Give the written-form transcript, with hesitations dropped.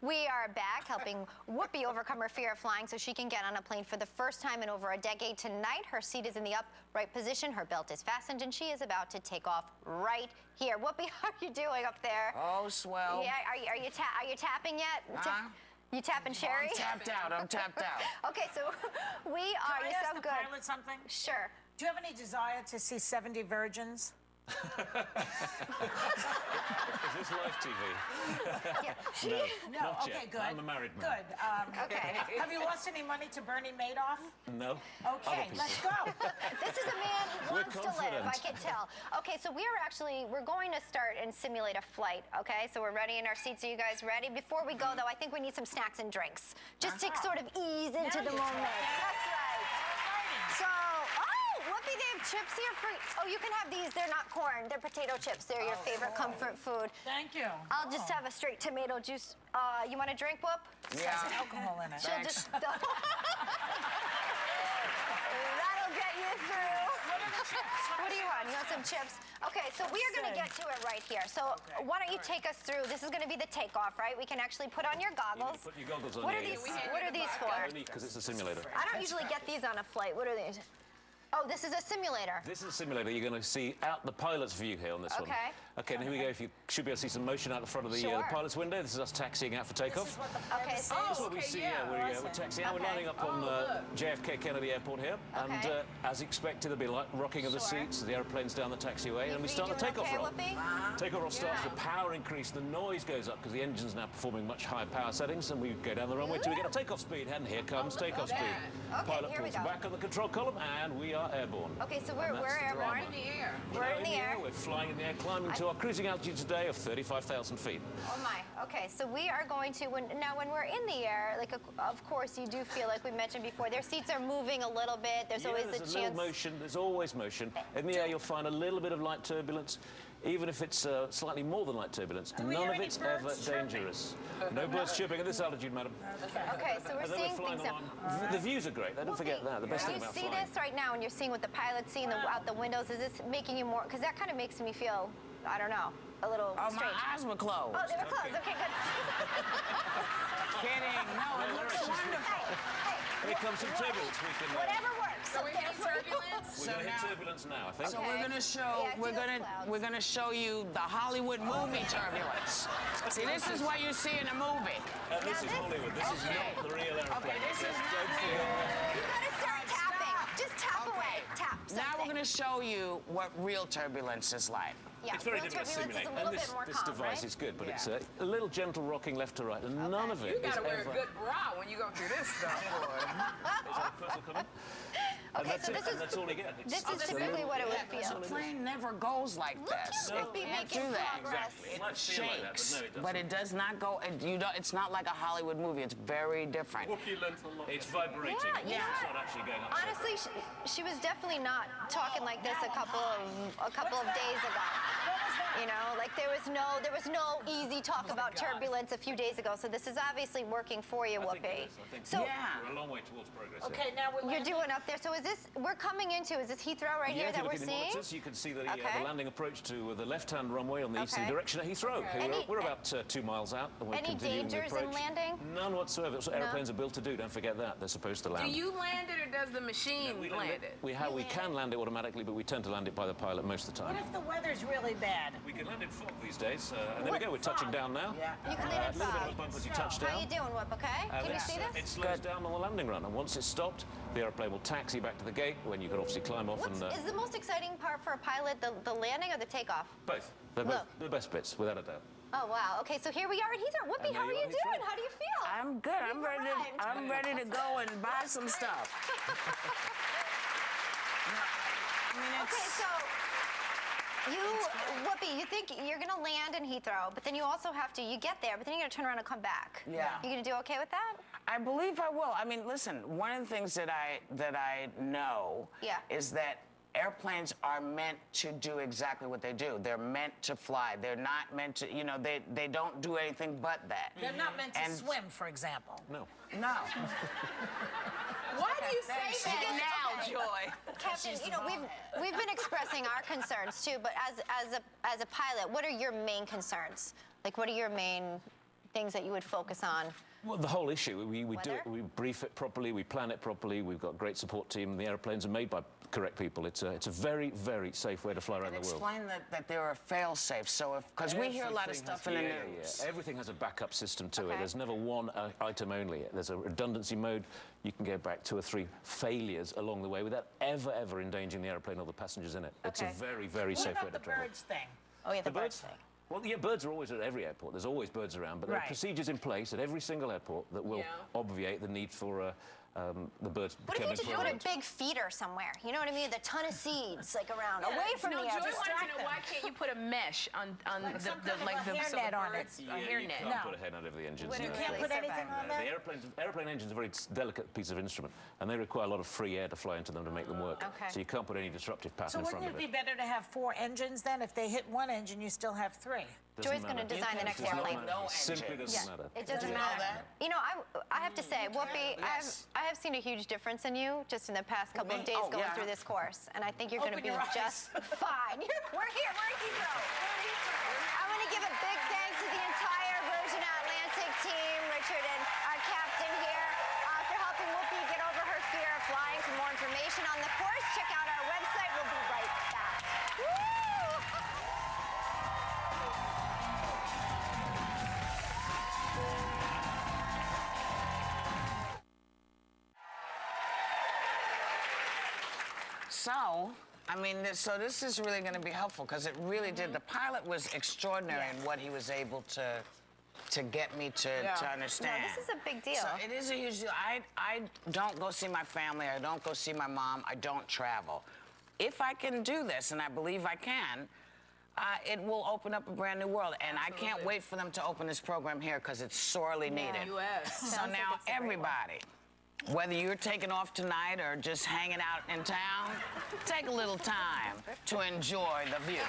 We are back helping Whoopi overcome her fear of flying so she can get on a plane for the first time in over a decade. Tonight, her seat is in the upright position, her belt is fastened, and she is about to take off right here. Whoopi, how are you doing up there? Oh, swell. Yeah, are you tapping yet? You tapping Sherry? I'm tapped out. Okay, so we are. Can I ask the pilot something? Sure. Do you have any desire to see 70 virgins? Is this live TV? Yeah. No. Not Okay, yet. good. I'm a married man. Good. Okay. Have you lost any money to Bernie Madoff? No. Okay, let's go. This is a man who wants to live, confident. I can tell. Okay, so we're going to start and simulate a flight, okay? So we're ready in our seats. Are you guys ready? Before we go, though, I think we need some snacks and drinks. Just to sort of ease into the moment. That's right. So, Whoopi, they have chips here for you. Oh, you can have these. They're not corn. They're potato chips. They're your favorite comfort food. Thank you. I'll just have a straight tomato juice. You want a drink, Whoop? Yeah. There's alcohol in it. She'll just... That'll get you through. What do you want? You want some chips? Okay, so we are going to get to it right here. So why don't you take us through? This is going to be the takeoff, right? We can actually put on your goggles. Put your goggles on. What are these? What are these for? Because it's a simulator. I don't usually get these on a flight. What are these? Oh, this is a simulator. This is a simulator. You're going to see out the pilot's view here on this one. Okay. Okay, and here we go. If you should be able to see some motion out the front of the Sure. pilot's window. This is us taxiing out for takeoff. This is what the Okay, so That's what we see. We're taxiing out. We're lining up on JFK Kennedy Airport here, and as expected, there'll be light rocking of the seats. The airplane's down the taxiway, and we start the takeoff roll. Takeoff roll starts. The power increase. The noise goes up because the engine's now performing much higher power settings, and we go down the runway till we get a takeoff speed. And here comes takeoff speed. Pilot here we pulls go. back on the control column, and we are airborne. Okay, so we're airborne. We're in the air. We're flying in the air, climbing to our cruising altitude today of 35,000 feet. Oh my. Okay, so we are going to when we're in the air, like of course you do feel like we mentioned before, their seats are moving a little bit. There's always a little chance. motion. There's always motion. In the air, you'll find a little bit of light turbulence, even if it's slightly more than light turbulence. None of it's ever dangerous. No birds chirping at this altitude, madam. Okay, so we're seeing things. The views are great. Don't forget that. The best thing about flying. You see this right now, and you're seeing what the pilot's seeing out the windows. Is this making you more? Because that kind of makes me feel, I don't know, a little strange. My eyes were closed. Oh, they were closed. Okay, good. Kidding. No, it looks wonderful. Here comes some turbulence. We can. Whatever works. So we get turbulence. We're going to hit turbulence now, I think. So we're gonna show we're gonna show you the Hollywood movie turbulence. See, this is what you see in a movie. This is Hollywood. This is not the real airplane. Okay, this is Don't forget. You gotta start tapping. Just tap away. Tap. Now we're gonna show you what real turbulence is like. Yeah, It's very real difficult to turbulence simulate. is a little And bit more this calm, device right? is good, but Yeah. it's a little gentle rocking left to right, and none of it You is gotta wear ever... a good bra when you go through this stuff, boy. Is that a person coming? Okay, and so that's that's all you get. this is typically what it would The feel. plane never goes like this. Look at Whoopi making do that. progress. It might feel like that, but Shakes, no, it doesn't. but it does not go. It's not like a Hollywood movie. It's very different. It's vibrating. Yeah, you know It's what? not actually going up. Honestly, she was definitely not talking like this a couple of days ago. You know, like there was no easy talk about turbulence a few days ago. So this is obviously working for you, Whoopi. So We're a long way towards progress. Okay, now we're you're doing up there. So is this? We're coming into? Is this Heathrow right here that we're seeing? Monitors, you can see the Okay. landing approach to the left-hand runway on the easterly direction at Heathrow. We're about 2 miles out. And we're Any continuing the dangers in approach. landing? None whatsoever. That's what airplanes are built to do. Don't forget that. They're supposed to land. Do you land it or does the machine we land it? We can land it automatically, but we tend to land it by the pilot most of the time. What if the weather's really bad? We can land in fog these days. And there we go. We're touching down now. Yeah. You can land A in little bit of a fog. bump as you touch How down. you doing, Whoop? Okay. Can you see It this? slows down on the landing run, and once it's stopped, the airplane will taxi back to the gate, when you can obviously climb off and... Is the most exciting part for a pilot the landing or the takeoff? Both. They're both the best bits, without a doubt. Oh wow. Okay, so here we are at Heathrow. Whoopi, how are you doing? How do you feel? I'm good. I'm ready to go and buy some stuff. Okay, so Whoopi, you think you're gonna land in Heathrow, but then you also have to, you get there, but then you're gonna turn around and come back. Yeah. You gonna do okay with that? I believe I will. I mean, listen, one of the things that I know is that airplanes are meant to do exactly what they do. They're meant to fly. They're not meant to, you know, they don't do anything but that. They're not meant to swim, for example. No. No. Why do you say that now, Joy? Captain, you know, we've been expressing our concerns too, but as a pilot, what are your main concerns? Like, what are your main things that you would focus on? Well, the whole issue, we do it, Weather? we brief it properly, we plan it properly, we've got a great support team, the airplanes are made by correct people. It's a very, very safe way to fly around the world. Explain that there are fail-safes, so because we hear a lot of stuff in the news. Yeah. Everything has a backup system to it. There's never one item only. There's a redundancy mode. You can get back 2 or 3 failures along the way without ever endangering the airplane or the passengers in it. It's a very, very safe way to travel. What about the birds thing? Oh, yeah, the birds thing. Well, yeah, birds are always at every airport. There's always birds around, but there are procedures in place at every single airport that will obviate the need for the birds. What if you just put a big feeder somewhere? You know what I mean? The ton of seeds like around, away from the air. Joy wanted to know why can't you put a mesh on the length of hair net on it. A hair net. You can't put a hairnet over the engines. You can't put anything on that? The airplane engine's a very delicate piece of instrument, and they require a lot of free air to fly into them to make them work. Okay. So you can't put any disruptive pattern So in front wouldn't of it it. be better to have 4 engines then? If they hit 1 engine, you still have 3. Joy's going to design the next airplane. Simply doesn't matter. It doesn't matter. You know, I have to say, Whoopi, I have seen a huge difference in you just in the past couple of days going through this course, and I think you're going to be just fine. We're here. We're in Heathrow. I want to give a big thanks to the entire Virgin Atlantic team, Richard and our captain here, for helping Whoopi get over her fear of flying. For more information on the course, check out our website. We'll be right back. Woo! So, I mean, so this is really going to be helpful because it really did. The pilot was extraordinary in what he was able to get me to understand. No, this is a big deal. So it is a huge deal. I don't go see my family. I don't go see my mom. I don't travel. If I can do this, and I believe I can, it will open up a brand new world. And I can't wait for them to open this program here because it's sorely needed. US. So now, everybody, whether you're taking off tonight or just hanging out in town, take a little time to enjoy the view.